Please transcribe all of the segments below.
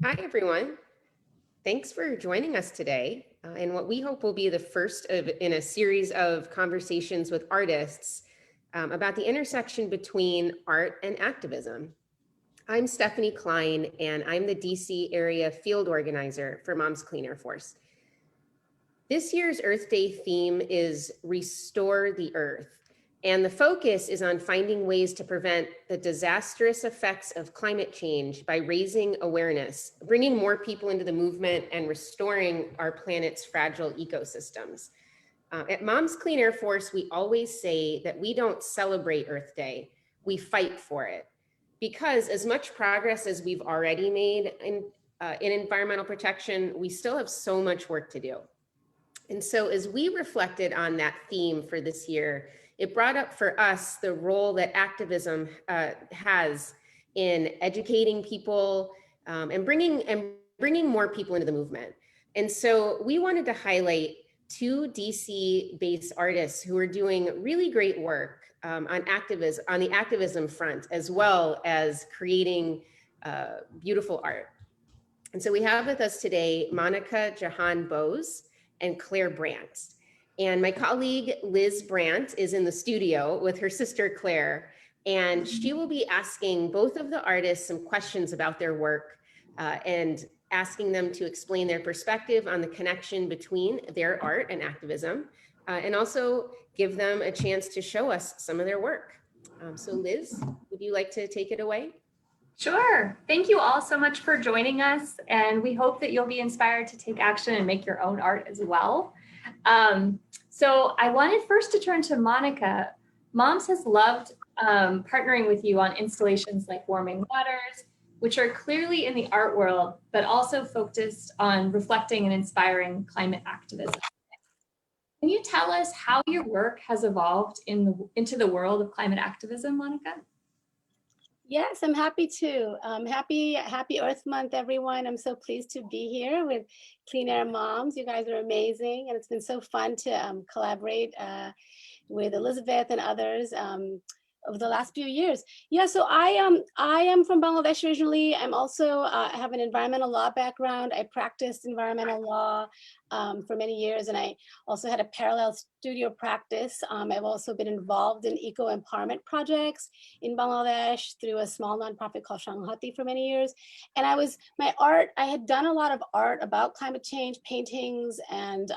Hi, everyone. Thanks for joining us today in what we hope will be the first in a series of conversations with artists about the intersection between art and activism. I'm Stephanie Klein, and I'm the DC area field organizer for Moms Clean Air Force. This year's Earth Day theme is Restore the Earth. And the focus is on finding ways to prevent the disastrous effects of climate change by raising awareness, bringing more people into the movement, and restoring our planet's fragile ecosystems. At Moms Clean Air Force, we always say that we don't celebrate Earth Day, we fight for it. Because as much progress as we've already made in environmental protection, we still have so much work to do. And so as we reflected on that theme for this year, it brought up for us the role that activism has in educating people and bringing more people into the movement. And so we wanted to highlight two DC-based artists who are doing really great work on the activism front, as well as creating beautiful art. And so we have with us today Monica Jahan Bose and Claire Brandt. And my colleague Liz Brandt is in the studio with her sister Claire, and she will be asking both of the artists some questions about their work and asking them to explain their perspective on the connection between their art and activism, and also give them a chance to show us some of their work. So Liz, would you like to take it away? Sure. Thank you all so much for joining us, and we hope that you'll be inspired to take action and make your own art as well. So I wanted first to turn to Monica. Moms has loved partnering with you on installations like Warming Waters, which are clearly in the art world, but also focused on reflecting and inspiring climate activism. Can you tell us how your work has evolved into the world of climate activism, Monica? Yes, I'm happy to. Happy Earth Month, everyone. I'm so pleased to be here with Clean Air Moms. You guys are amazing, and it's been so fun to collaborate with Elizabeth and others over the last few years. Yeah, so I am from Bangladesh originally. I'm also have an environmental law background. I practiced environmental law for many years, and I also had a parallel studio practice. I've also been involved in eco-empowerment projects in Bangladesh through a small nonprofit called Shanghati for many years. And I had done a lot of art about climate change, paintings, and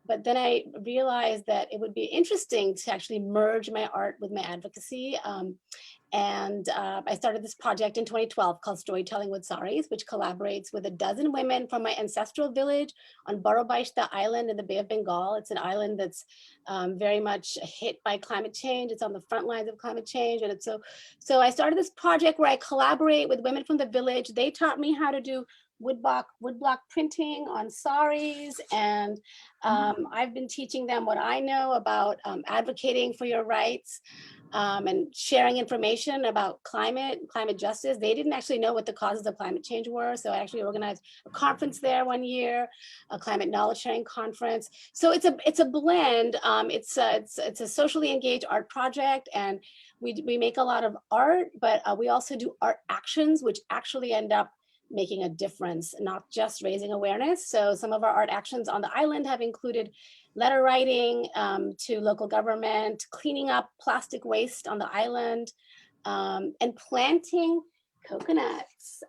but then I realized that it would be interesting to actually merge my art with my advocacy. I started this project in 2012 called Storytelling with Saris, which collaborates with a dozen women from my ancestral village on Borobaishta Island in the Bay of Bengal. It's an island that's very much hit by climate change. It's on the front lines of climate change. And so I started this project where I collaborate with women from the village. They taught me how to do woodblock printing on saris, and I've been teaching them what I know about advocating for your rights and sharing information about climate justice. They didn't actually know what the causes of climate change were, so I actually organized a conference there one year, a climate knowledge sharing conference. So it's a blend. It's a socially engaged art project, and we make a lot of art, but we also do art actions, which actually end up making a difference, not just raising awareness. So some of our art actions on the island have included letter writing to local government, cleaning up plastic waste on the island, and planting coconuts.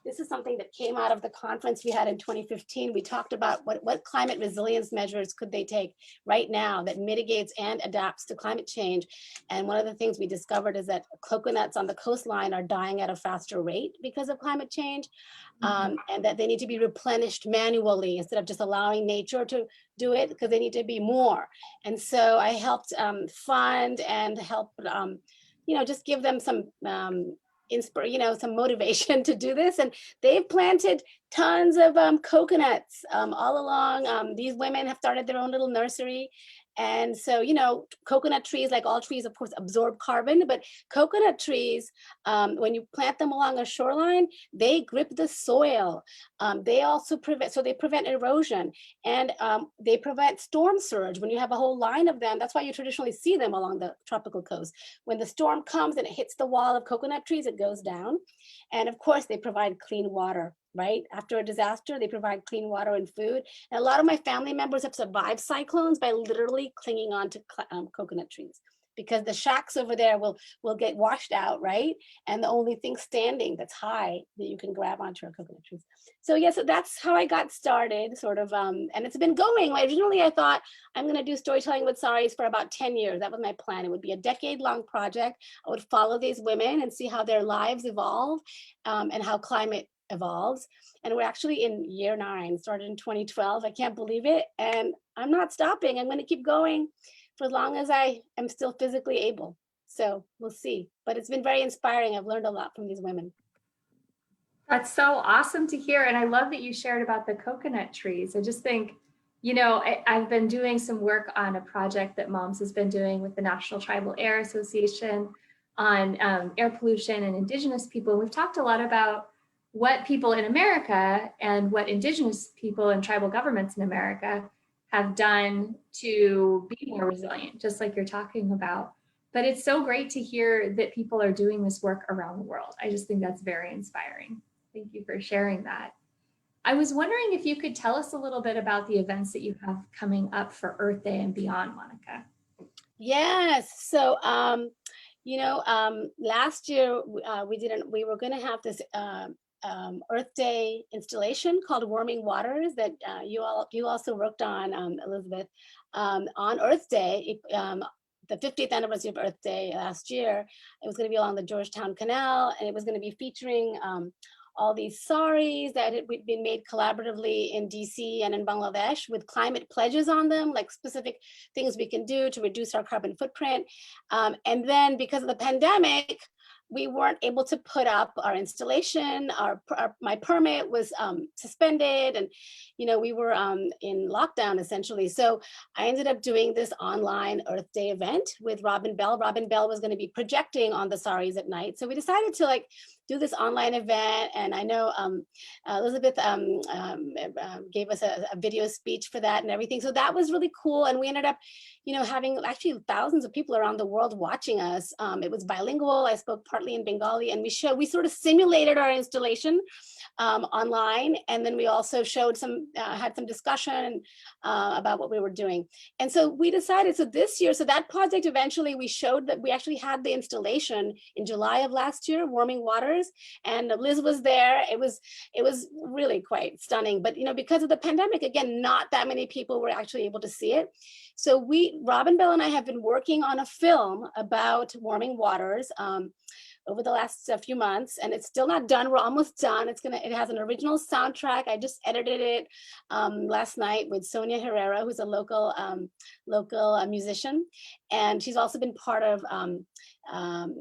This is something that came out of the conference we had in 2015. We talked about what climate resilience measures could they take right now that mitigates and adapts to climate change. And one of the things we discovered is that coconuts on the coastline are dying at a faster rate because of climate change, and that they need to be replenished manually instead of just allowing nature to do it, because they need to be more. And so I helped fund and help, just give them some some motivation to do this. And they've planted tons of coconuts all along. These women have started their own little nursery, And so, you know, coconut trees, like all trees, of course, absorb carbon, but coconut trees, when you plant them along a shoreline, they grip the soil. They also prevent erosion, and they prevent storm surge. When you have a whole line of them, that's why you traditionally see them along the tropical coast. When the storm comes and it hits the wall of coconut trees, it goes down. And of course, they provide clean water, right? After a disaster, they provide clean water and food. And a lot of my family members have survived cyclones by literally clinging on to coconut trees, because the shacks over there will get washed out, right? And the only thing standing that's high that you can grab onto are coconut trees. So yeah, so that's how I got started, sort of, and it's been going. Originally, I thought I'm gonna do storytelling with saris for about 10 years. That was my plan. It would be a decade-long project. I would follow these women and see how their lives evolve, and how climate evolves. And we're actually in year 9, started in 2012. I can't believe it. And I'm not stopping. I'm going to keep going for as long as I am still physically able. So we'll see. But it's been very inspiring. I've learned a lot from these women. That's so awesome to hear. And I love that you shared about the coconut trees. I just think, you know, I've been doing some work on a project that Moms has been doing with the National Tribal Air Association on air pollution and Indigenous people. We've talked a lot about what people in America and what Indigenous people and tribal governments in America have done to be more resilient, just like you're talking about. But it's so great to hear that people are doing this work around the world. I just think that's very inspiring. Thank you for sharing that. I was wondering if you could tell us a little bit about the events that you have coming up for Earth Day and beyond, Monica. Yes. So, you know, last year we were going to have this Earth Day installation called Warming Waters that you also worked on, Elizabeth, on Earth Day. The 50th anniversary of Earth Day last year. It was going to be along the Georgetown Canal, and it was going to be featuring all these saris that had been made collaboratively in DC and in Bangladesh with climate pledges on them, like specific things we can do to reduce our carbon footprint. And then because of the pandemic, we weren't able to put up our installation. My permit was suspended, and you know, we were in lockdown essentially. So I ended up doing this online Earth Day event with Robin Bell. Robin Bell was going to be projecting on the saris at night. So we decided to do this online event, and I know Elizabeth gave us a video speech for that and everything. So that was really cool, and we ended up, you know, having actually thousands of people around the world watching us. It was bilingual. I spoke partly in Bengali, and we sort of simulated our installation online, and then we also showed had some discussion about what we were doing. And so we decided, so this year, so that project eventually we showed that we actually had the installation in July of last year, Warming Waters, and Liz was there. It was really quite stunning, but you know, because of the pandemic, again, not that many people were actually able to see it. So Robin Bell and I have been working on a film about Warming Waters over the last few months, and it's still not done. We're almost done. It has an original soundtrack. I just edited it last night with Sonia Herrera, who's a local musician, and she's also been part of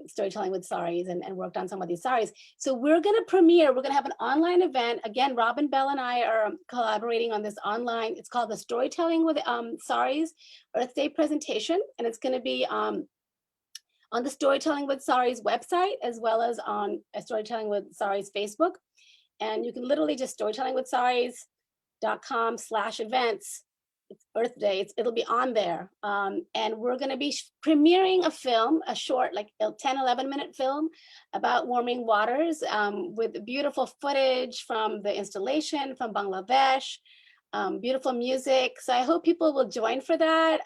Storytelling with Saris and worked on some of these saris. So we're going to have an online event. Again, Robin Bell and I are collaborating on this online. It's called the Storytelling with Saris Earth Day presentation, and it's going to be on the Storytelling with Saris website, as well as on Storytelling with Saris Facebook. And you can literally just storytellingwithsaris.com/events. It's Earth Day, it'll be on there. And we're gonna be premiering a film, a short, like a 10, 11-minute film about warming waters with beautiful footage from the installation from Bangladesh, beautiful music. So I hope people will join for that.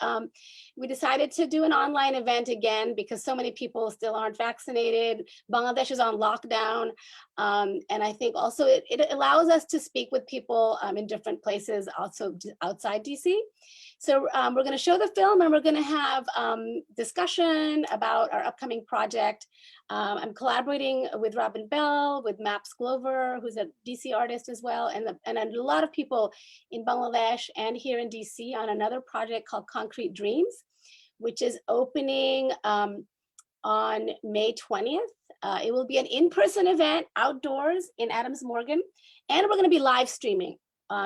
We decided to do an online event again because so many people still aren't vaccinated. Bangladesh is on lockdown. And I think also it allows us to speak with people in different places, also outside DC. So we're going to show the film, and we're going to have discussion about our upcoming project. I'm collaborating with Robin Bell, with Maps Glover, who's a DC artist as well, and a lot of people in Bangladesh and here in DC on another project called Concrete Dreams, which is opening on May 20th. It will be an in-person event outdoors in Adams Morgan, and we're going to be live streaming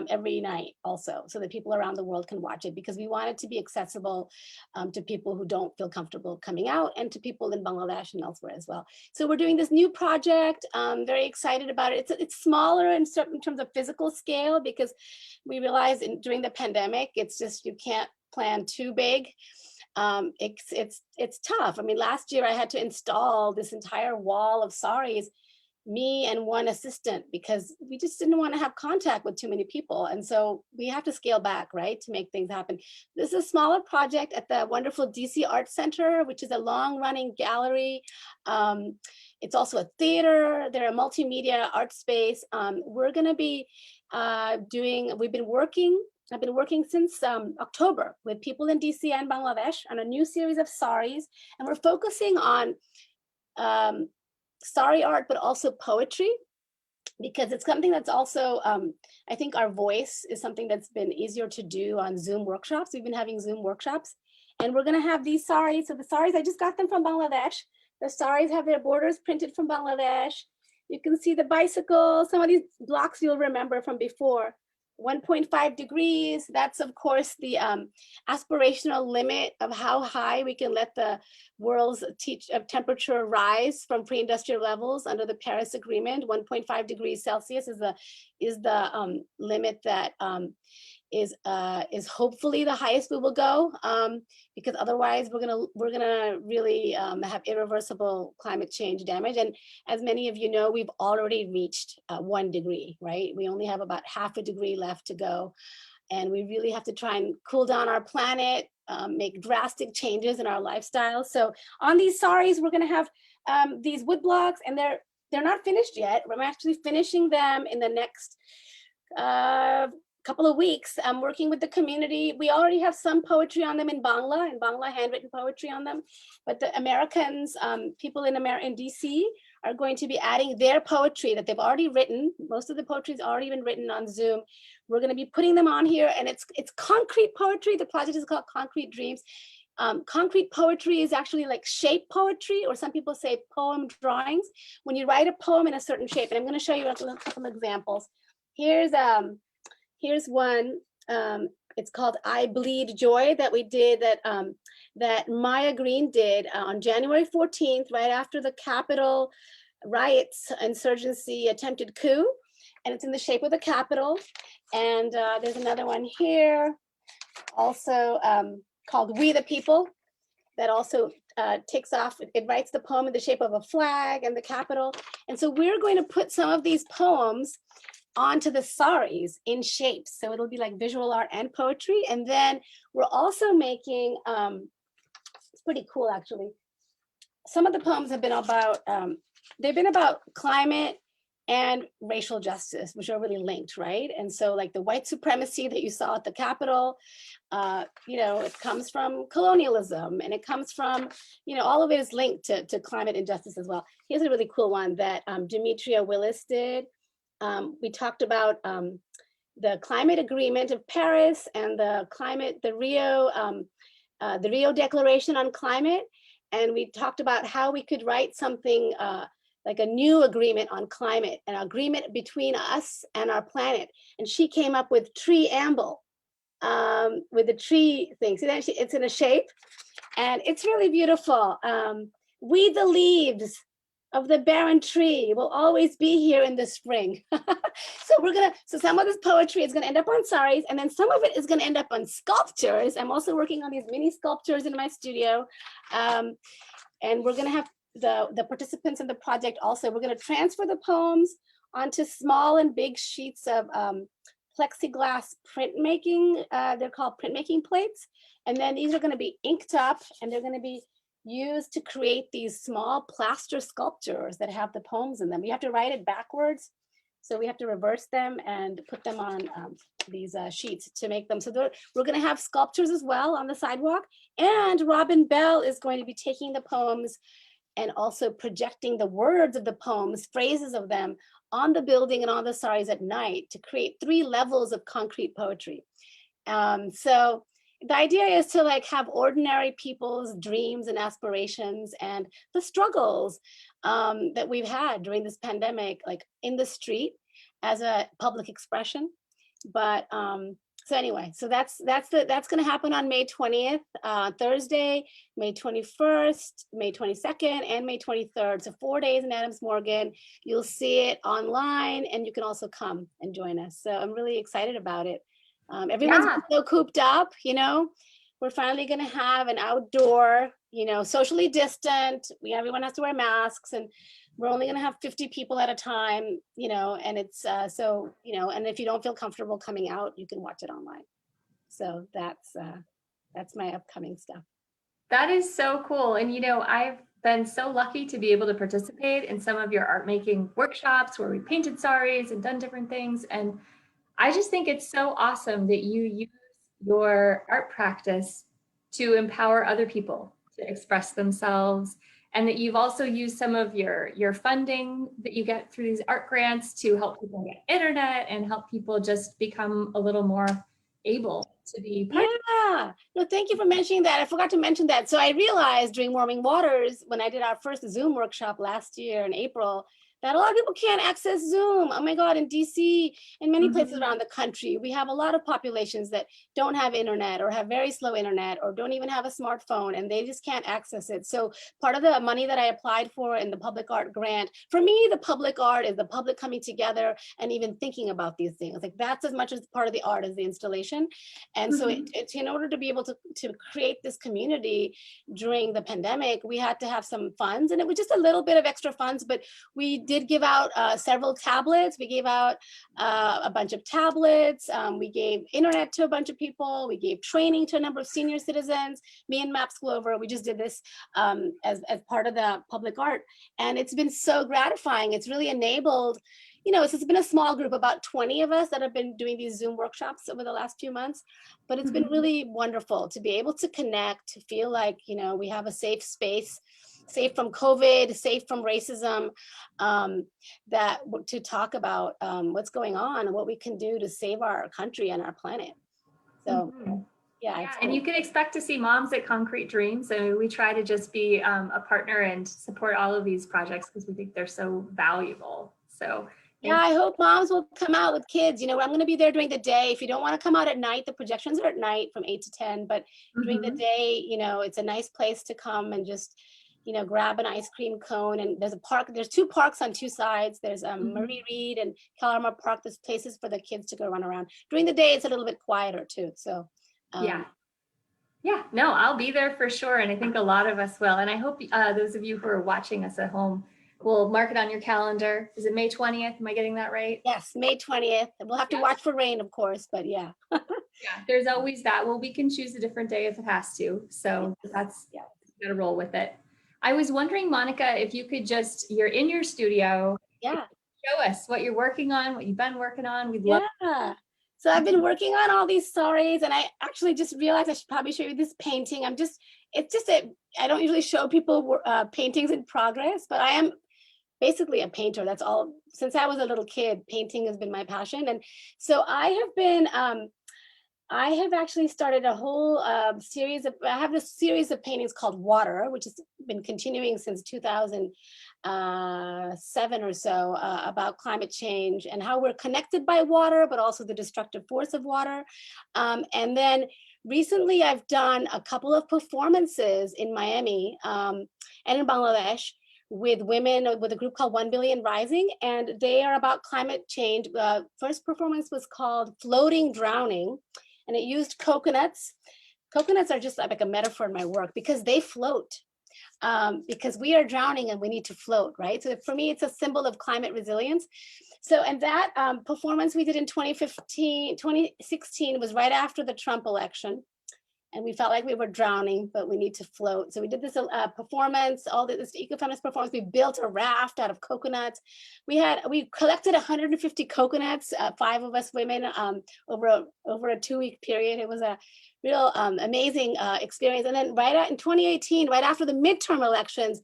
every night also, so that people around the world can watch it, because we want it to be accessible to people who don't feel comfortable coming out, and to people in Bangladesh and elsewhere as well. So we're doing this new project. Very excited about it. It's smaller in terms of physical scale, because we realized during the pandemic, it's just, you can't plan too big. It's tough. I mean, last year I had to install this entire wall of saris, me and one assistant, because we just didn't want to have contact with too many people. And so we have to scale back, right, to make things happen. This is a smaller project at the wonderful DC Art Center, which is a long running gallery. It's also a theater. They're a multimedia art space. We're going to be I've been working since October with people in DC and Bangladesh on a new series of saris. And we're focusing on sari art, but also poetry, because it's something that's also, I think our voice is something that's been easier to do on Zoom workshops. We've been having Zoom workshops, and we're gonna have these saris. So the saris, I just got them from Bangladesh. The saris have their borders printed from Bangladesh. You can see the bicycle. Some of these blocks you'll remember from before. 1.5 degrees, that's of course the aspirational limit of how high we can let the world's temperature rise from pre-industrial levels under the Paris Agreement. 1.5 degrees Celsius is the limit that is hopefully the highest we will go, because otherwise we're gonna really have irreversible climate change damage. And as many of you know, we've already reached 1 degree, right? We only have about half a degree left to go, and we really have to try and cool down our planet, make drastic changes in our lifestyle. So on these saris, we're gonna have these wood blocks, and they're not finished yet. I'm actually finishing them in the next couple of weeks. I'm working with the community. We already have some poetry on them in Bangla handwritten poetry on them, but the Americans, people in DC are going to be adding their poetry that they've already written. Most of the poetry has already been written on Zoom. We're going to be putting them on here, and it's concrete poetry. The project is called Concrete Dreams. Concrete poetry is actually like shape poetry, or some people say poem drawings. When you write a poem in a certain shape, and I'm going to show you a couple of examples. Here's one. It's called "I Bleed Joy" that we did, that Maya Green did on January 14th, right after the Capitol riots, insurgency, attempted coup, and it's in the shape of the Capitol. And there's another one here, also called "We the People," that also takes off. It writes the poem in the shape of a flag and the Capitol. And so we're going to put some of these poems onto the saris in shapes. So it'll be like visual art and poetry. And then we're also making, it's pretty cool actually. Some of the poems have been about, they've been about climate and racial justice, which are really linked, right? And so like the white supremacy that you saw at the Capitol, it comes from colonialism, and it comes from, all of it is linked to climate injustice as well. Here's a really cool one that Demetria Willis did. We talked about the climate agreement of Paris and the Rio Declaration on Climate. And we talked about how we could write something like a new agreement on climate, an agreement between us and our planet. And she came up with treeamble, with the tree thing. See that it's in a shape, and it's really beautiful. We the leaves of the barren tree will always be here in the spring. So some of this poetry is gonna end up on saris, and then some of it is gonna end up on sculptures. I'm also working on these mini sculptures in my studio. And we're gonna have the participants in the project also, we're gonna transfer the poems onto small and big sheets of plexiglass printmaking. They're called printmaking plates. And then these are gonna be inked up, and they're gonna be used to create these small plaster sculptures that have the poems in them. You have to write it backwards. So we have to reverse them and put them on these sheets to make them. So we're gonna have sculptures as well on the sidewalk. And Robin Bell is going to be taking the poems and also projecting the words of the poems, phrases of them, on the building and on the saris at night to create 3 levels of concrete poetry. So the idea is to like have ordinary people's dreams and aspirations and the struggles that we've had during this pandemic, like in the street as a public expression, But so anyway, so that's going to happen on May 20th, Thursday, May 21st, May 22nd, and May 23rd. So 4 days in Adams Morgan. You'll see it online, and you can also come and join us. So I'm really excited about it. Everyone's been so cooped up, you know. We're finally going to have an outdoor, you know, socially distant. Everyone has to wear masks, and we're only going to have 50 people at a time, you know, and it's so, you know, and if you don't feel comfortable coming out, you can watch it online. So that's my upcoming stuff. That is so cool. And, you know, I've been so lucky to be able to participate in some of your art making workshops where we painted saris and done different things. And I just think it's so awesome that you use your art practice to empower other people to express themselves, and that you've also used some of your funding that you get through these art grants to help people get internet and help people just become a little more able to be part. Yeah, no, thank you for mentioning that. I forgot to mention that. So I realized during Warming Waters, when I did our first Zoom workshop last year in April, that a lot of people can't access Zoom. Oh my God, in DC and many places around the country, we have a lot of populations that don't have internet or have very slow internet or don't even have a smartphone, and they just can't access it. So part of the money that I applied for in the public art grant, for me, the public art is the public coming together and even thinking about these things. Like that's as much as part of the art as the installation. And so it's in order to be able to create this community during the pandemic, we had to have some funds, and it was just a little bit of extra funds, but we did give out several tablets. We gave out a bunch of tablets. We gave internet to a bunch of people. We gave training to a number of senior citizens. Me and Maps Glover, we just did this as part of the public art. And it's been so gratifying. It's really enabled, you know, it's been a small group, about 20 of us that have been doing these Zoom workshops over the last few months, but it's been really wonderful to be able to connect, to feel like, you know, we have a safe space, safe from COVID, safe from racism, that to talk about what's going on and what we can do to save our country and our planet. So yeah, and you can expect to see Moms at Concrete Dreams. So we try to just be a partner and support all of these projects because we think they're so valuable. So yeah, I hope moms will come out with kids. You know, I'm going to be there during the day. If you don't want to come out at night, the projections are at night from 8 to 10. But during the day, you know, it's a nice place to come and just, you know, grab an ice cream cone. And there's a park. There's 2 parks on 2 sides. There's Marie Reed and Calamar Park. There's places for the kids to go run around. During the day, it's a little bit quieter too. So yeah, no, I'll be there for sure. And I think a lot of us will. And I hope those of you who are watching us at home will mark it on your calendar. Is it May 20th? Am I getting that right? Yes, May 20th. We'll have to watch for rain, of course, but yeah. Yeah, there's always that. Well, we can choose a different day if it has to. So that's, got to roll with it. I was wondering, Monica, if you could just, you're in your studio. Yeah. Show us what you're working on, what you've been working on. We'd love. Yeah. So I've been working on all these saris, and I actually just realized I should probably show you this painting. It's just I don't usually show people paintings in progress, but I am basically a painter. That's all. Since I was a little kid, painting has been my passion. And so I have actually started a whole series of paintings called Water, which has been continuing since 2007 or so, about climate change and how we're connected by water, but also the destructive force of water. And then recently I've done a couple of performances in Miami and in Bangladesh with women, with a group called 1 Billion Rising, and they are about climate change. First performance was called Floating Drowning, and it used coconuts. Coconuts are just like a metaphor in my work because they float, because we are drowning and we need to float, right? So for me, it's a symbol of climate resilience. So, and that performance we did in 2016 was right after the Trump election. And we felt like we were drowning, but we need to float. So we did this performance, all this ecofeminist performance. We built a raft out of coconuts. We collected 150 coconuts, 5 of us women, over a 2-week period. It was a real amazing experience. And then in 2018, right after the midterm elections,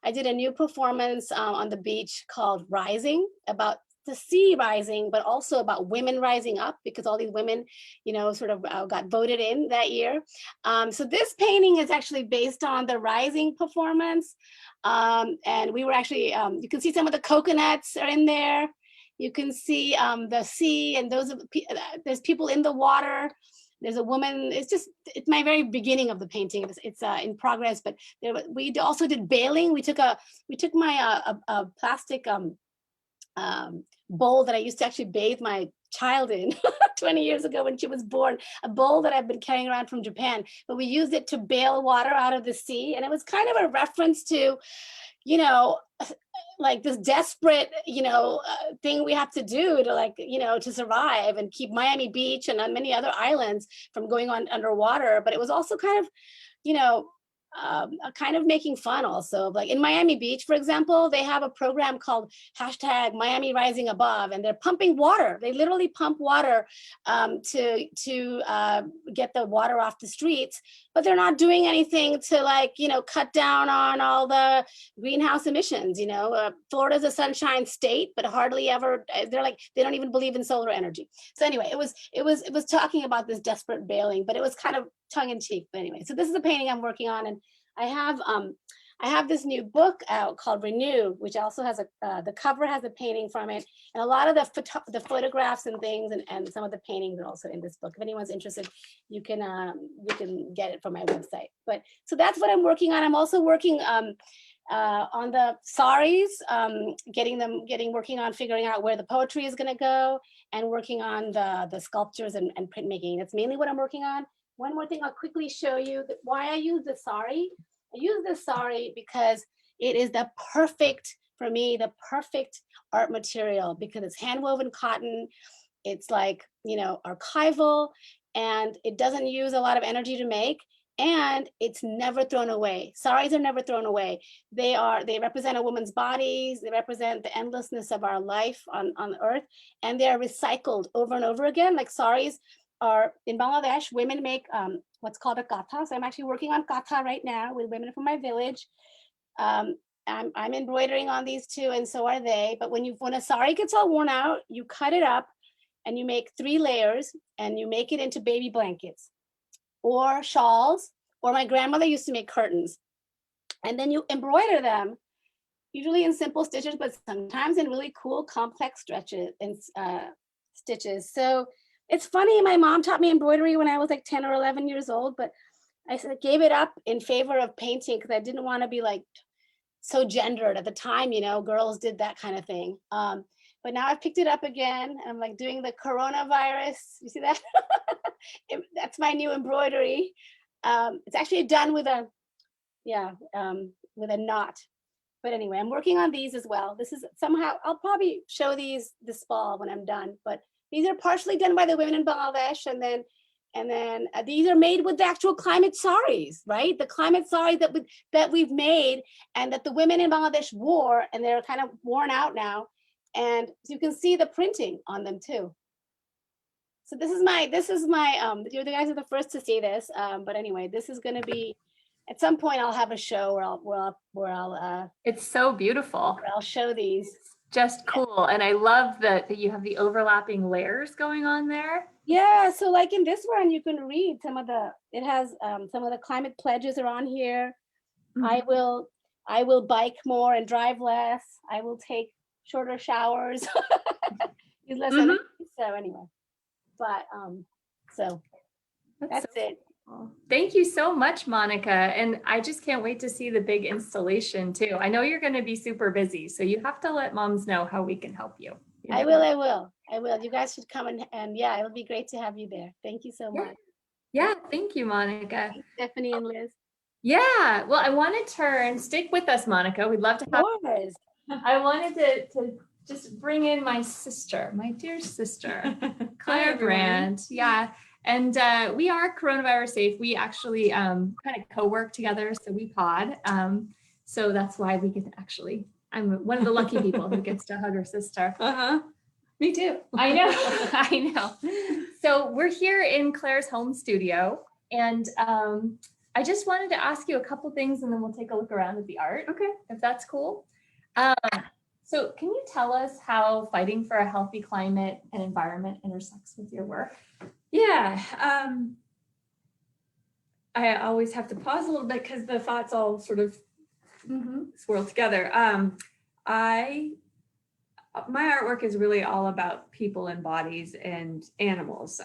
I did a new performance on the beach called Rising, about the sea rising, but also about women rising up, because all these women, you know, sort of got voted in that year. So this painting is actually based on the Rising performance. And we were actually, you can see some of the coconuts are in there. You can see the sea, and there's people in the water. There's a woman. It's my very beginning of the painting. It's in progress, but we also did bailing. We took my a plastic bowl that I used to actually bathe my child in 20 years ago when she was born, a bowl that I've been carrying around from Japan, but we used it to bail water out of the sea. And it was kind of a reference to, you know, like this desperate, thing we have to do to, like, to survive and keep Miami Beach and many other islands from going on underwater. But it was also kind of, you know, kind of making fun also. Like in Miami Beach, for example, they have a program called #Miami Rising Above, and they're pumping water. They literally pump water to get the water off the streets, but they're not doing anything to, like, cut down on all the greenhouse emissions. Florida's a sunshine state, but hardly ever, they don't even believe in solar energy. So anyway, it was talking about this desperate bailing, but it was kind of tongue in cheek. But anyway, so this is a painting I'm working on, and I have this new book out called Renew, which also has the cover has a painting from it, and a lot of the photographs and things and some of the paintings are also in this book. If anyone's interested, you can get it from my website. But so that's what I'm working on. I'm also working on the saris, working on figuring out where the poetry is going to go, and working on the sculptures and printmaking. That's mainly what I'm working on. One more thing I'll quickly show you why I use the sari. I use the sari because it is the perfect art material, because it's hand-woven cotton. It's like, archival, and it doesn't use a lot of energy to make, and it's never thrown away. Saris are never thrown away. They represent a woman's bodies. They represent the endlessness of our life on earth, and they are recycled over and over again. Like saris are in Bangladesh, women make what's called a katha. So I'm actually working on katha right now with women from my village. I'm embroidering on these too, and so are they. But when a sari gets all worn out, you cut it up and you make 3 layers, and you make it into baby blankets or shawls, or my grandmother used to make curtains. And then you embroider them, usually in simple stitches, but sometimes in really cool, complex stretches and stitches. So it's funny, my mom taught me embroidery when I was like 10 or 11 years old, but I gave it up in favor of painting because I didn't want to be like so gendered. At the time, girls did that kind of thing. But now I've picked it up again. I'm like doing the coronavirus. You see that? That's my new embroidery. It's actually done with a knot. But anyway, I'm working on these as well. This is somehow, I'll probably show these this fall when I'm done, but these are partially done by the women in Bangladesh, and then these are made with the actual climate saris, right? The climate saris that we've made and that the women in Bangladesh wore, and they're kind of worn out now. And you can see the printing on them too. So this is my, you guys are the first to see this. But anyway, this is going to be, at some point I'll have a show where I'll it's so beautiful. Where I'll show these. Just cool. And I love that you have the overlapping layers going on there. Yeah, so like in this one, you can read it has some of the climate pledges are on here. Mm-hmm. I will bike more and drive less. I will take shorter showers. Use less energy. So anyway, but so that's it. Thank you so much, Monica. And I just can't wait to see the big installation too. I know you're going to be super busy, so you have to let moms know how we can help you. I will. You guys should come and yeah, it'll be great to have you there. Thank you so much. Yeah, thank you, Monica. Thanks, Stephanie and Liz. Yeah, well, I want to stick with us, Monica. We'd love to have you. I wanted to just bring in my dear sister, Claire Brandt. Yeah. And we are coronavirus safe. We actually kind of co-work together, so we pod. So that's why we get I'm one of the lucky people who gets to hug her sister. Me too. I know. So we're here in Claire's home studio, and I just wanted to ask you a couple things, and then we'll take a look around at the art. Okay. If that's cool. So can you tell us how fighting for a healthy climate and environment intersects with your work? Yeah, I always have to pause a little bit because the thoughts all sort of swirl together. I my artwork is really all about people and bodies and animals.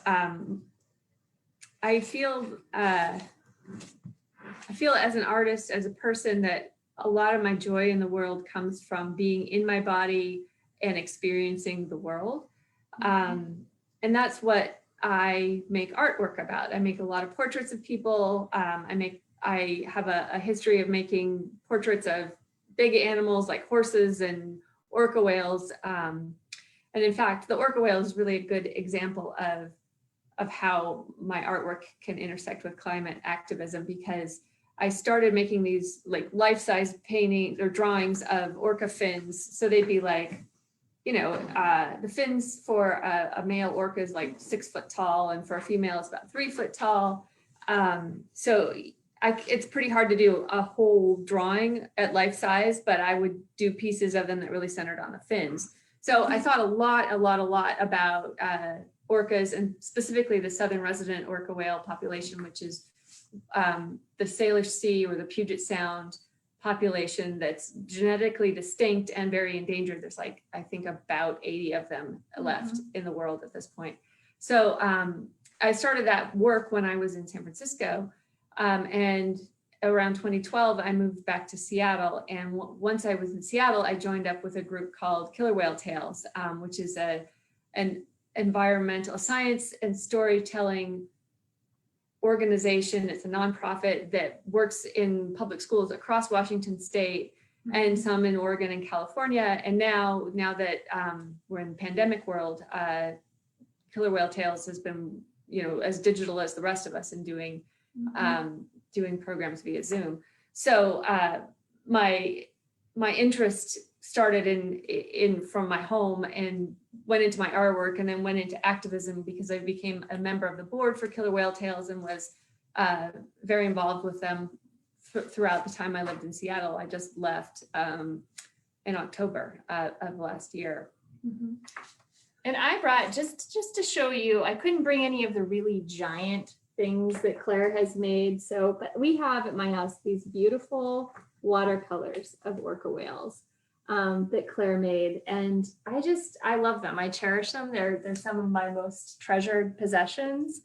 I feel as an artist, as a person, that a lot of my joy in the world comes from being in my body and experiencing the world. And that's what I make artwork about. I make a lot of portraits of people. I have a history of making portraits of big animals like horses and orca whales. And in fact, the orca whale is really a good example of how my artwork can intersect with climate activism, because I started making these like life-size paintings or drawings of orca fins. So they'd be like, the fins for a male orca is like 6 foot tall, and for a female it's about 3 foot tall. So it's pretty hard to do a whole drawing at life size, but I would do pieces of them that really centered on the fins. So I thought a lot about orcas, and specifically the southern resident orca whale population, which is the Salish Sea or the Puget Sound population that's genetically distinct and very endangered. There's like, I think about 80 of them left in the world at this point. So I started that work when I was in San Francisco, and around 2012, I moved back to Seattle. And once I was in Seattle, I joined up with a group called Killer Whale Tales, which is an environmental science and storytelling organization. It's a nonprofit that works in public schools across Washington State and some in Oregon and California. And now that we're in the pandemic world, Killer Whale Tales has been, as digital as the rest of us, in doing programs via Zoom. So my interest started in from my home and went into my artwork, and then went into activism because I became a member of the board for Killer Whale Tales and was very involved with them throughout the time I lived in Seattle. I just left in October of last year. And I brought, just to show you, I couldn't bring any of the really giant things that Claire has made. But we have at my house these beautiful watercolors of orca whales that Claire made. And I love them. I cherish them. They're some of my most treasured possessions.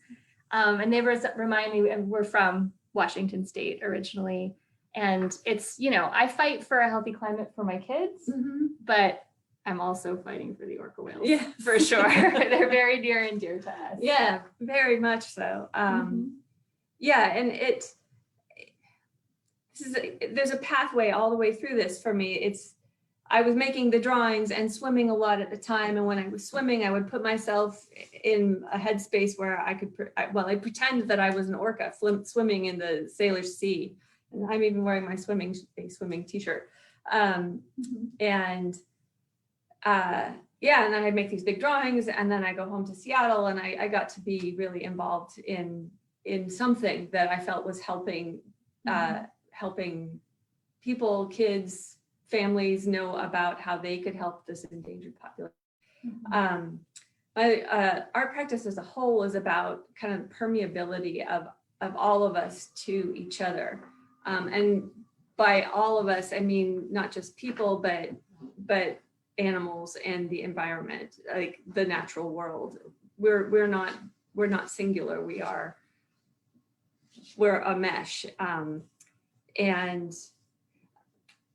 And they remind me, and we're from Washington State originally. And it's, I fight for a healthy climate for my kids, but I'm also fighting for the orca whales. Yeah, for sure. They're very near and dear to us. Yeah, very much so. Yeah, and there's a pathway all the way through this for me. I was making the drawings and swimming a lot at the time, and when I was swimming, I would put myself in a headspace where I pretend that I was an orca swimming in the Salish Sea, and I'm even wearing my swimming t-shirt. And then I'd make these big drawings, and then I go home to Seattle, and I got to be really involved in something that I felt was helping people, kids, families know about how they could help this endangered population. My art practice as a whole is about kind of permeability of all of us to each other. And by all of us, I mean, not just people, but animals and the environment, like the natural world. We're not singular. We're a mesh. And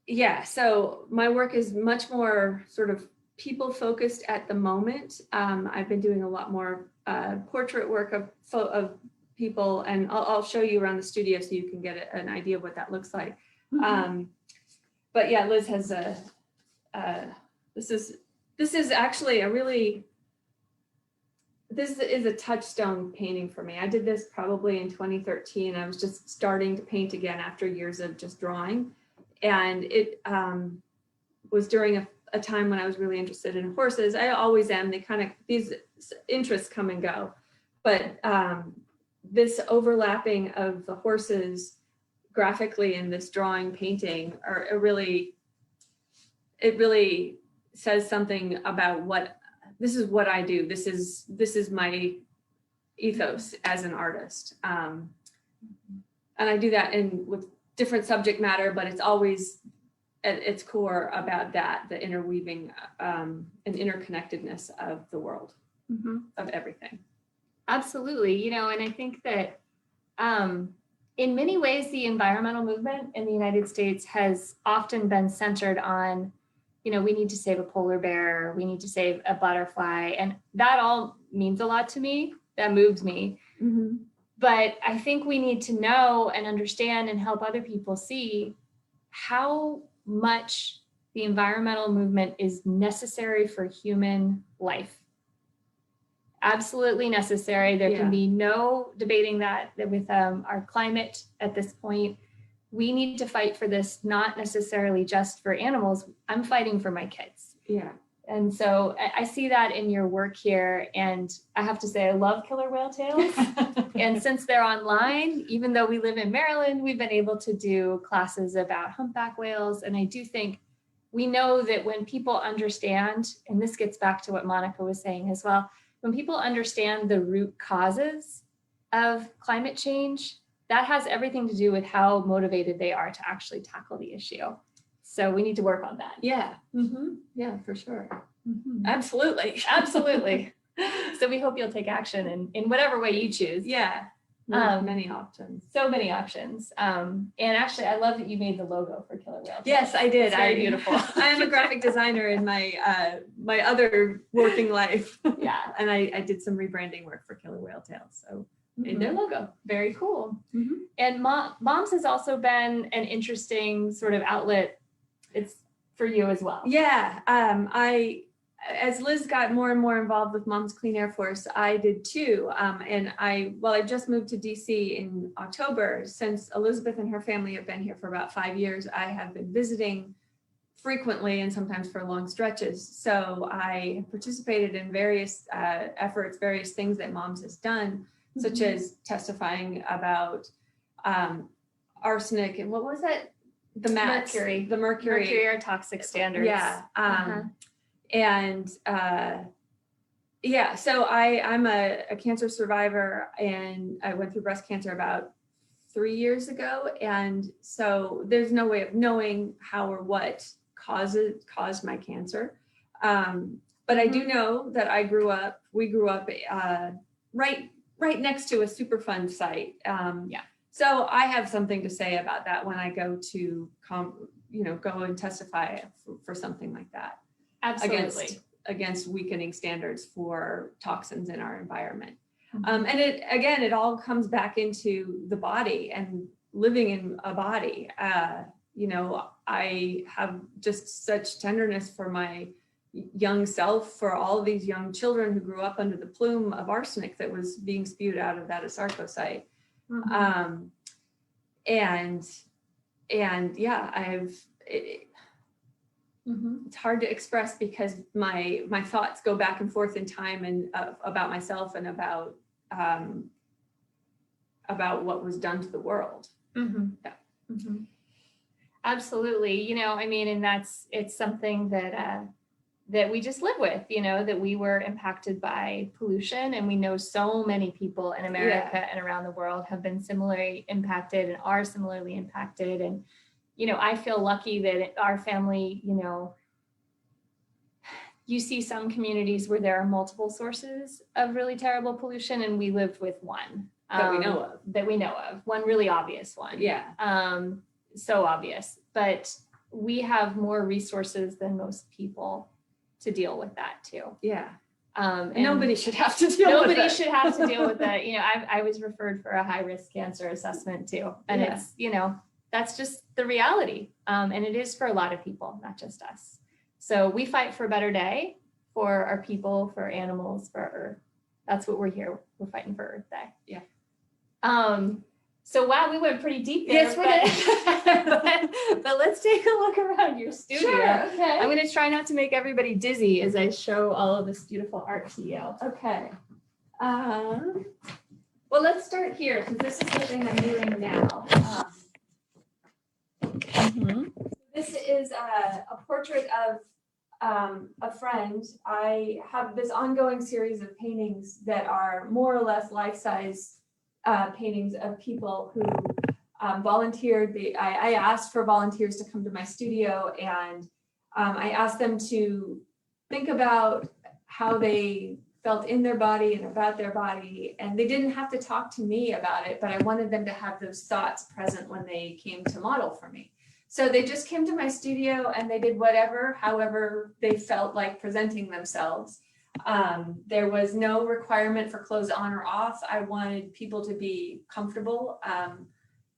yeah, so my work is much more sort of people focused at the moment. I've been doing a lot more portrait work of people, and I'll show you around the studio so you can get an idea of what that looks like. But yeah, Liz has this is actually this is a touchstone painting for me. I did this probably in 2013. I was just starting to paint again after years of just drawing. And it was during a time when I was really interested in horses. I always am. These interests come and go. But this overlapping of the horses graphically in this drawing painting it really says something about this is what I do. This is my ethos as an artist. And I do that with different subject matter, but it's always at its core about that, the interweaving and interconnectedness of the world, of everything. Absolutely. You know, and I think that in many ways, the environmental movement in the United States has often been centered on, you know, we need to save a polar bear, we need to save a butterfly. And that all means a lot to me. That moves me. But I think we need to know and understand and help other people see how much the environmental movement is necessary for human life. Absolutely necessary. There can be no debating that with our climate at this point. We need to fight for this, not necessarily just for animals. I'm fighting for my kids. Yeah. And so I see that in your work here. And I have to say, I love killer whale tales. And since they're online, even though we live in Maryland, we've been able to do classes about humpback whales. And I do think we know that when people understand, and this gets back to what Monica was saying as well, when people understand the root causes of climate change, that has everything to do with how motivated they are to actually tackle the issue. So we need to work on that. Yeah. Yeah, for sure. Absolutely. Absolutely. So we hope you'll take action in whatever way you choose. Yeah. Many options. So many options. And actually, I love that you made the logo for Killer Whale. Yes, I did. It's very beautiful. I am a graphic designer in my my other working life. Yeah. And I did some rebranding work for Killer Whale Tales. So made their logo. Very cool. And Moms has also been an interesting sort of outlet. It's for you as well. Yeah. As Liz got more and more involved with Mom's Clean Air Force, I did too. And I just moved to DC in October. Since Elizabeth and her family have been here for about 5 years, I have been visiting frequently and sometimes for long stretches. So I participated in various efforts, various things that Moms has done, such as testifying about arsenic and what was that? The mercury. The mercury. Mercury or toxic standards. Yeah. And so I'm a cancer survivor, and I went through breast cancer about 3 years ago. And so there's no way of knowing how or what caused my cancer. But I do know that we grew up right next to a Superfund site. So I have something to say about that when I go to go and testify for something like that. Absolutely. Against weakening standards for toxins in our environment. And it all comes back into the body and living in a body. I have just such tenderness for my young self, for all of these young children who grew up under the plume of arsenic that was being spewed out of that Asarco site. It's hard to express because my thoughts go back and forth in time and about myself and about what was done to the world. Absolutely. And it's something that we just live with, that we were impacted by pollution, and we know so many people in America and around the world have been similarly impacted and are similarly impacted. And I feel lucky that our family, you see some communities where there are multiple sources of really terrible pollution, and we lived with one. That we know of. One really obvious one. Yeah. So obvious. But we have more resources than most people to deal with that too. Yeah. And nobody should have to deal with it. Nobody should have to deal with that. I was referred for a high-risk cancer assessment too. And it's, that's just the reality. And it is for a lot of people, not just us. So we fight for a better day for our people, for animals, for Earth. That's what we're here. We're fighting for Earth Day. Yeah. So wow, we went pretty deep there. Yes, we but let's take a look around your studio. Sure, okay. I'm going to try not to make everybody dizzy as I show all of this beautiful art to you. Okay. Well, let's start here because this is the thing I'm doing now. This is a portrait of a friend. I have this ongoing series of paintings that are more or less life-size paintings of people who volunteered. I asked for volunteers to come to my studio, and I asked them to think about how they felt in their body and about their body. And they didn't have to talk to me about it, but I wanted them to have those thoughts present when they came to model for me. So they just came to my studio and they did whatever, however they felt like presenting themselves. There was no requirement for clothes on or off. I wanted people to be comfortable,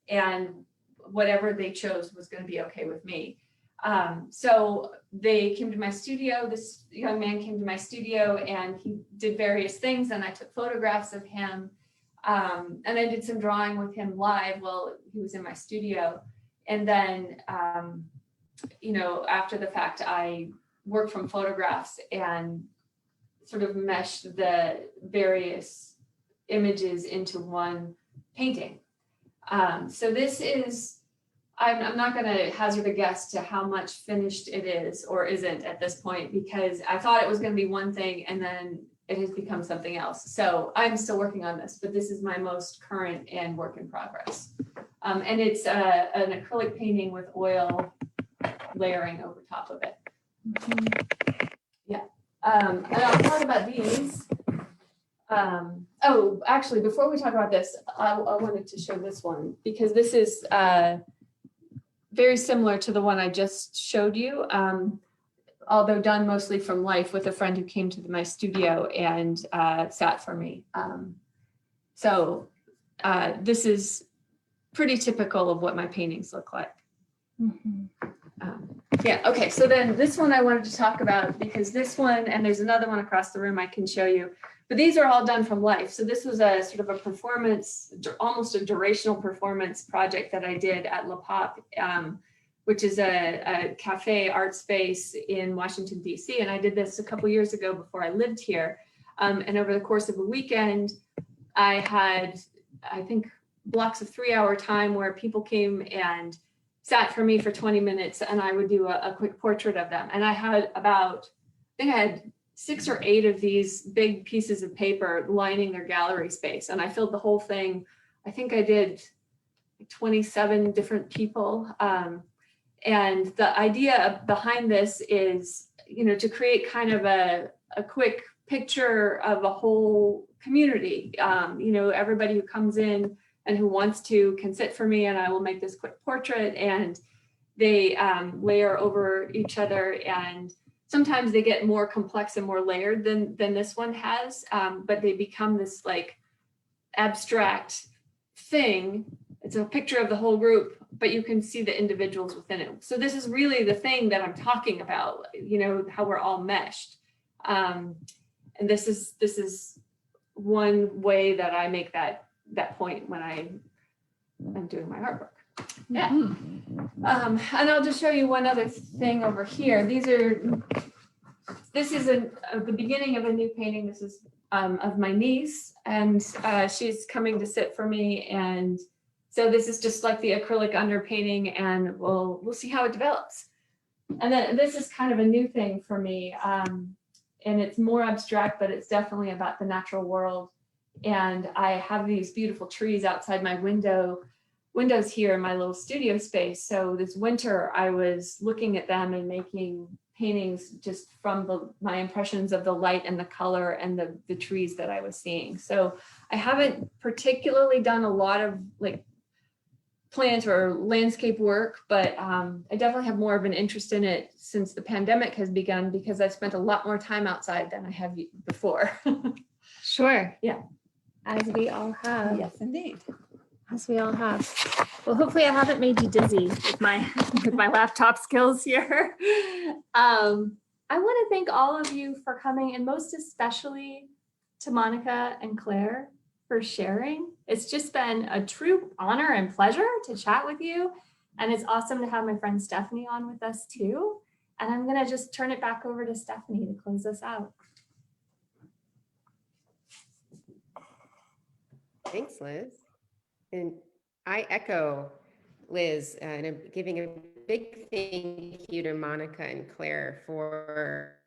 and whatever they chose was going to be okay with me. So they came to my studio. This young man came to my studio and he did various things, and I took photographs of him. And I did some drawing with him live while he was in my studio. And then, after the fact, I worked from photographs and sort of meshed the various images into one painting. So this is, I'm not going to hazard a guess to how much finished it is or isn't at this point, because I thought it was going to be one thing and then it has become something else. So I'm still working on this, but this is my most current and work in progress. And it's an acrylic painting with oil layering over top of it. Yeah. And I'll talk about these. Oh, actually, before we talk about this, I wanted to show this one because this is very similar to the one I just showed you, although done mostly from life with a friend who came to my studio and sat for me. So this is pretty typical of what my paintings look like. Yeah, okay, so then this one I wanted to talk about because this one, and there's another one across the room I can show you, but these are all done from life. So this was a sort of a performance, almost a durational performance project that I did at La Pop, which is a cafe art space in Washington, DC. And I did this a couple years ago before I lived here. And over the course of a weekend, I had, I think, blocks of 3-hour time where people came and sat for me for 20 minutes and I would do a quick portrait of them. And I had about, I think I had 6 or 8 of these big pieces of paper lining their gallery space. And I filled the whole thing. I think I did 27 different people. And the idea behind this is, to create kind of a quick picture of a whole community. Everybody who comes in and who wants to can sit for me and I will make this quick portrait, and they layer over each other, and sometimes they get more complex and more layered than this one has, but they become this like abstract thing. It's a picture of the whole group, but you can see the individuals within it. So this is really the thing that I'm talking about, how we're all meshed. And this is one way that I make that point when I'm doing my artwork. Yeah. And I'll just show you one other thing over here. This is the beginning of a new painting. This is of my niece, and she's coming to sit for me. And so this is just like the acrylic underpainting, and we'll see how it develops. And then this is kind of a new thing for me. And it's more abstract, but it's definitely about the natural world. And I have these beautiful trees outside my windows here in my little studio space. So this winter I was looking at them and making paintings just from my impressions of the light and the color and the trees that I was seeing. So I haven't particularly done a lot of like plant or landscape work, but I definitely have more of an interest in it since the pandemic has begun, because I've spent a lot more time outside than I have before. Sure. Yeah. As we all have. Yes, indeed. As we all have. Well, hopefully I haven't made you dizzy with my laptop skills here. I want to thank all of you for coming, and most especially to Monica and Claire for sharing. It's just been a true honor and pleasure to chat with you. And it's awesome to have my friend Stephanie on with us too. And I'm going to just turn it back over to Stephanie to close us out. Thanks, Liz. And I echo Liz, and I'm giving a big thank you to Monica and Claire for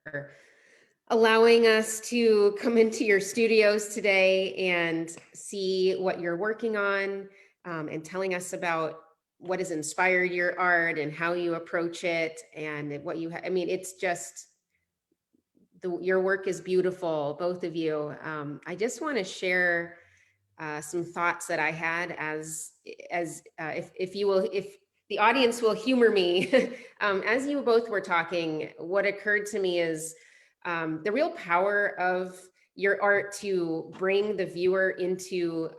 allowing us to come into your studios today and see what you're working on. and telling us about what has inspired your art and how you approach it and what you, I mean, it's just, your work is beautiful, both of you. I just want to share some thoughts that I had if you will, if the audience will humor me, as you both were talking, what occurred to me is the real power of your art to bring the viewer into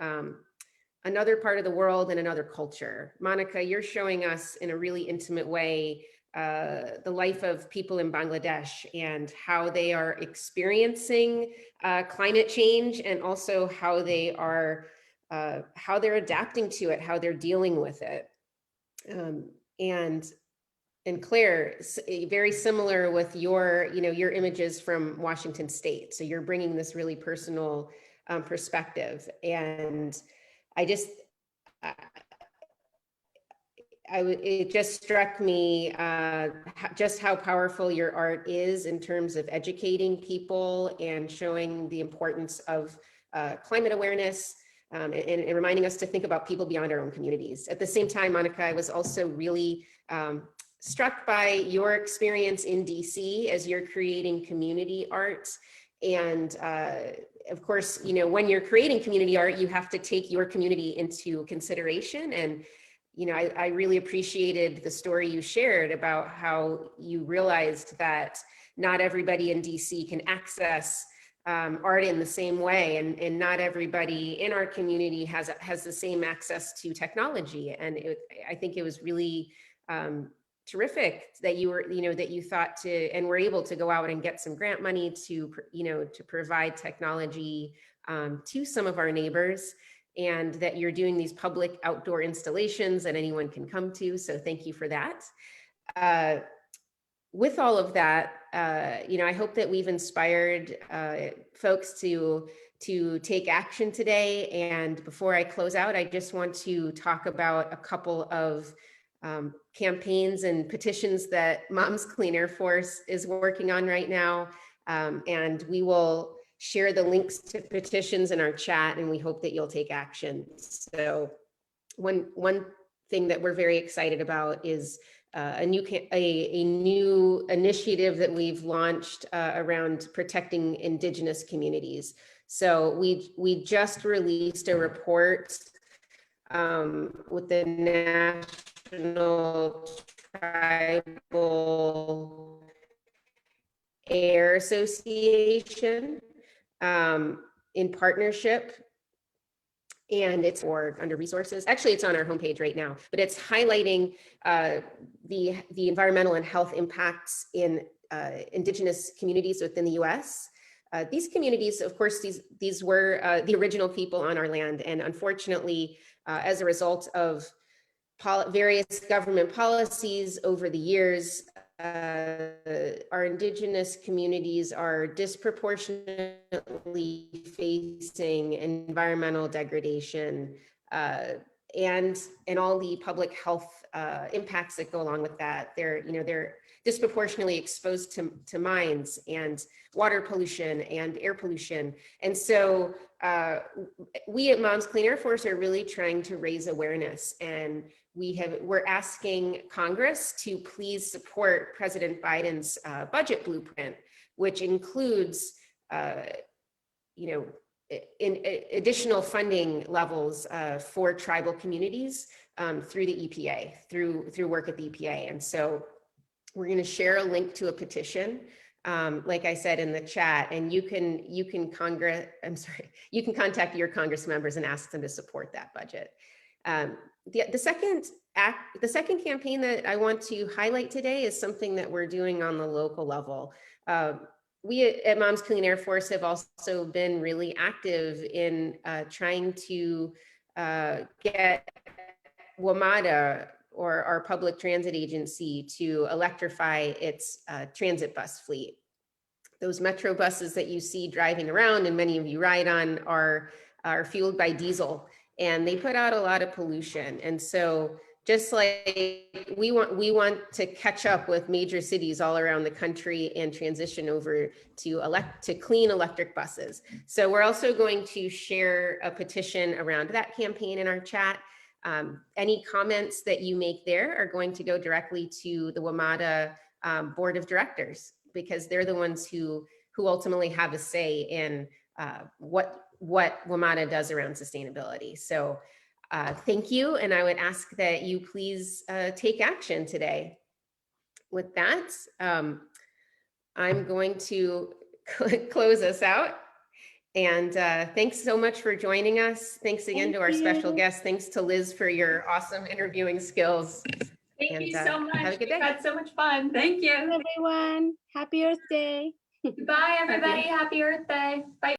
another part of the world and another culture. Monica, you're showing us in a really intimate way the life of people in Bangladesh and how they are experiencing climate change, and also how they are how they're adapting to it, how they're dealing with it. And Claire, very similar with your, your images from Washington State. So you're bringing this really personal perspective, and I just, it just struck me just how powerful your art is in terms of educating people and showing the importance of climate awareness, and reminding us to think about people beyond our own communities. At the same time, Monica, I was also really struck by your experience in DC as you're creating community art. And of course, when you're creating community art, you have to take your community into consideration. And I really appreciated the story you shared about how you realized that not everybody in DC can access art in the same way, and not everybody in our community has the same access to technology. And I think it was really terrific that you were, that you thought to, and were able to go out and get some grant money to, to provide technology to some of our neighbors, and that you're doing these public outdoor installations that anyone can come to. So thank you for that. With all of that, I hope that we've inspired folks to take action today. And before I close out, I just want to talk about a couple of campaigns and petitions that Moms Clean Air Force is working on right now. And we will share the links to petitions in our chat, and we hope that you'll take action. So one thing that we're very excited about is a new initiative that we've launched around protecting Indigenous communities. So we just released a report with the National Tribal Air Association in partnership, and it's under resources. Actually, it's on our homepage right now, but it's highlighting the environmental and health impacts in Indigenous communities within the US. These communities, of course, these were the original people on our land, and unfortunately, as a result of various government policies over the years, our Indigenous communities are disproportionately facing environmental degradation and all the public health impacts that go along with that. They're disproportionately exposed to mines and water pollution and air pollution. And so we at Moms Clean Air Force are really trying to raise awareness, and we're asking Congress to please support President Biden's budget blueprint, which includes additional funding levels for tribal communities through the EPA, through work at the EPA. And so we're going to share a link to a petition, like I said in the chat, and you can contact your Congress members and ask them to support that budget. The second campaign that I want to highlight today is something that we're doing on the local level. We at Moms Clean Air Force have also been really active in trying to get WMATA, or our public transit agency, to electrify its transit bus fleet. Those metro buses that you see driving around, and many of you ride on, are fueled by diesel, and they put out a lot of pollution. And so just like we want to catch up with major cities all around the country and transition over to clean electric buses. So we're also going to share a petition around that campaign in our chat. Any comments that you make there are going to go directly to the WMATA Board of Directors, because they're the ones who ultimately have a say in what WMATA does around sustainability. So thank you, and I would ask that you please take action today. With that, I'm going to close us out. And thanks so much for joining us. Thanks again to our special guest. Thanks to Liz for your awesome interviewing skills. Thank you so much. Have a good day. We've had so much fun. Thank you. Everyone, happy Earth Day. Goodbye, everybody. Happy Earth Day. Bye.